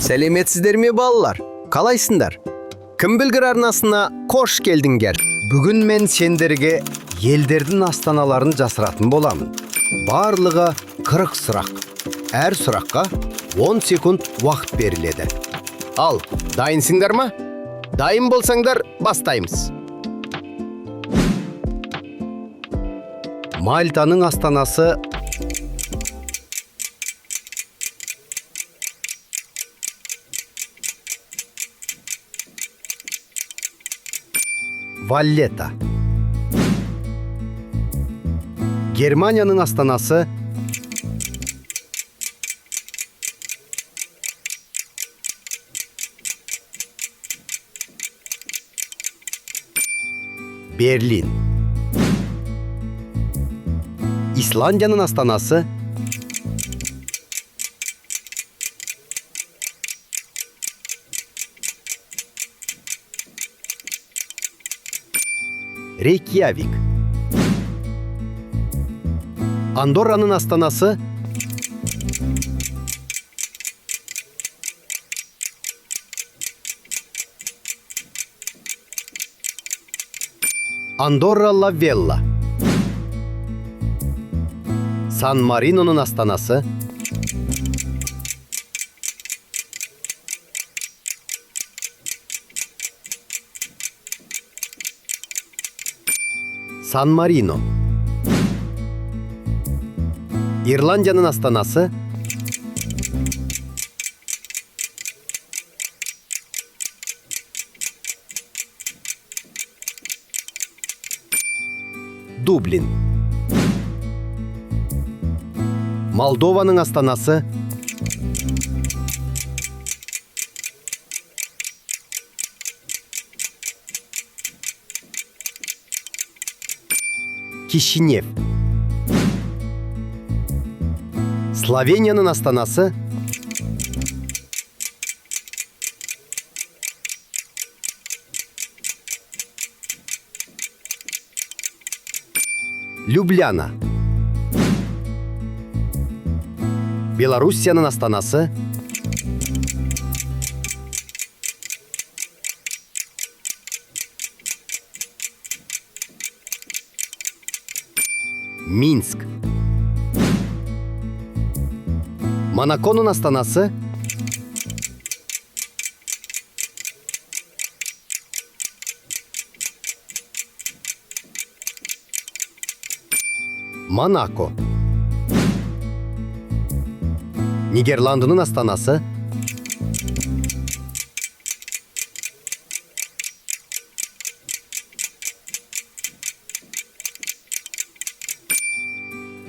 Сәлеметсіздер ме балалар? Қалайсыңдар? Кім білгір арнасына қош келдіңдер. Бүгін мен сендерге елдердің астаналарын жасыратын боламын. Барлығы 40 сұрақ. Әр сұраққа 10 секунд уақыт беріледі. Ал, дайынсыңдар ма? Дайын болсаңдар, бастаймыз. Мальтаның астанасы Валлета. Германияның астанасы Берлин. Исландияның астанасы Рейкьявик. Андорраның астанасы Андорра ла Велла. Сан-Мариноның астанасы Сан-Марино. Ирландияның астанасы Дублин. Молдованың астанасы Кишинев. Словенияның астанасы Любляна. Белоруссияның астанасы Минск. Монаконың астанасы Монако. Нидерландының астанасы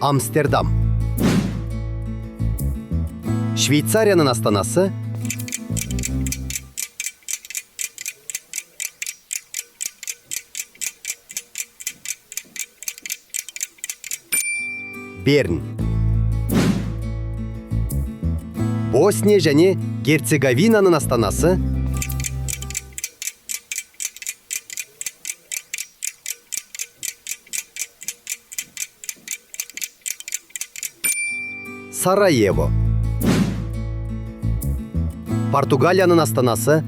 Амстердам. Швейцарияның астанасы Берн. Босния және Герцеговинаның астанасы Сараево. Португалияның астанасы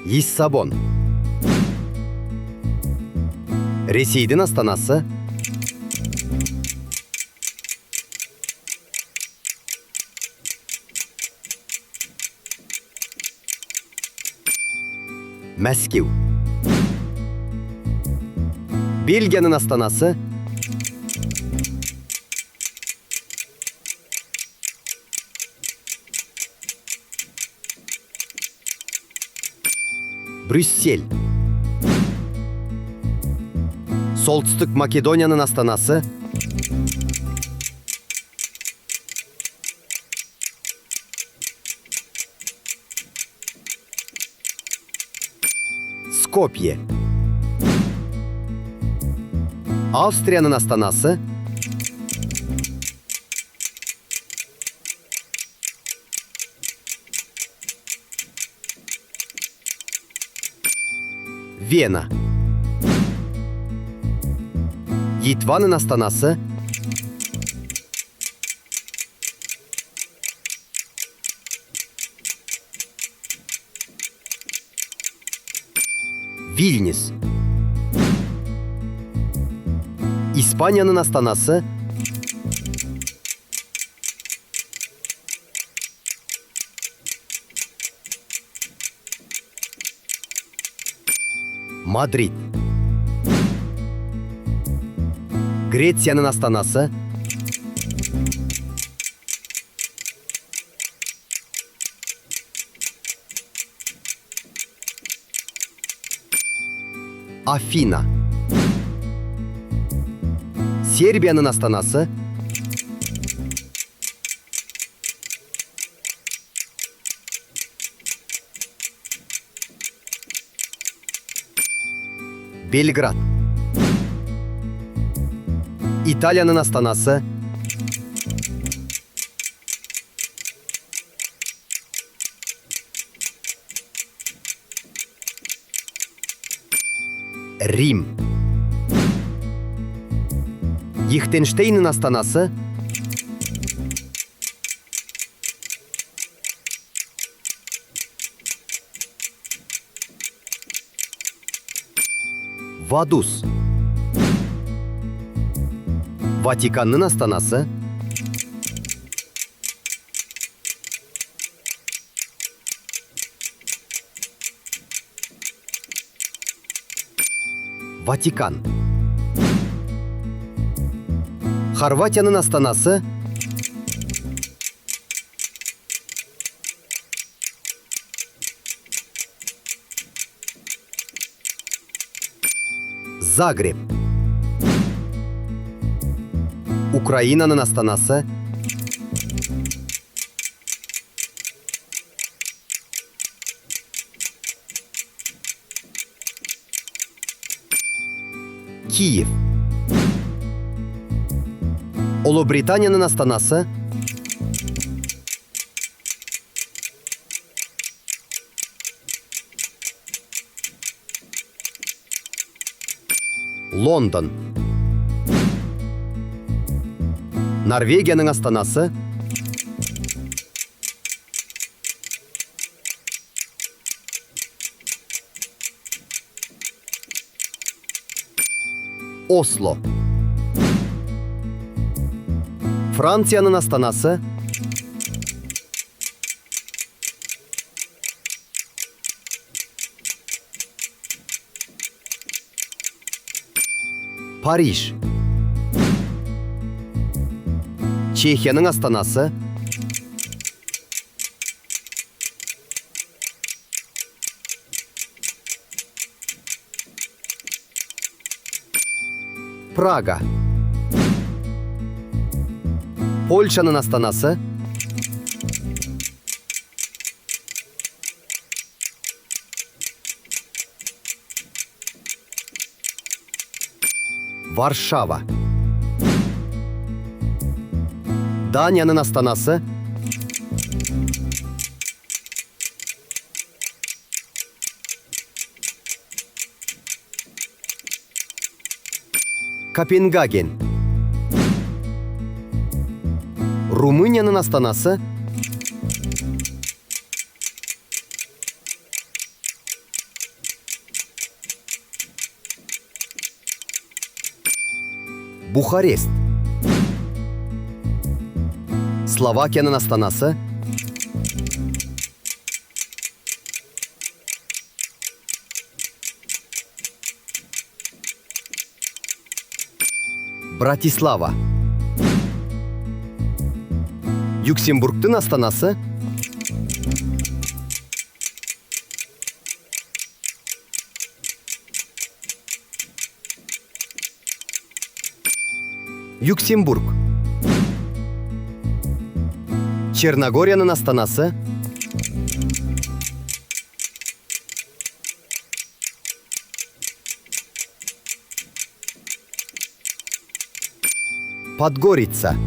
Лиссабон. Ресейдің астанасы Мәскеу. Бельгияның астанасы Брюссель. Солтүстік Македонияның астанасы Скопье. Австрияның астанасы Вена. Литваның астанасы Вильнюс. Испанияның астанасы Мадрид. Грецияның астанасы Афина. Сербияның астанасы Белград. Италияның астанасы Рим. Лихтенштейнның астанасы Вадус. Ватиканның астанасы Ватикан. Хорватияның астанасы Загреб. Украинаның астанасы Киев. Ұлыбританияның астанасы Лондон. Норвегияның астанасы Осло. Францияның астанасы Париж. Чехияның астанасы Прага. Польшаның астанасы Варшава. Данияның астанасы Копенгаген. Румынияның астанасы Бухарест. Словакияның астанасы Братислава. Люксембургтың астанасы Люксембург. Черногорияның астанасы Подгорица.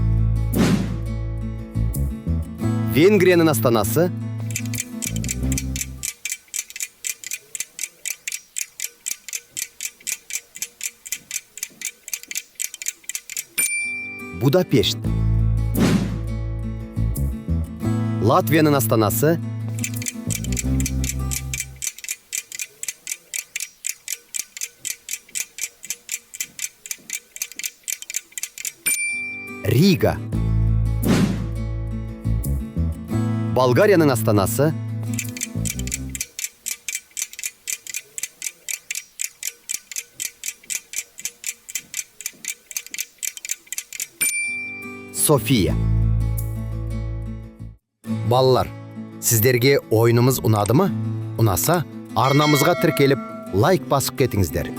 Венгрияның астанасы Будапешт. Латвияның астанасы Рига. Болгарияның астанасы София. Балалар, сіздерге ойынымыз ұнады ма? Ұнаса, арнамызға тіркеліп, лайк басып кетіңіздер.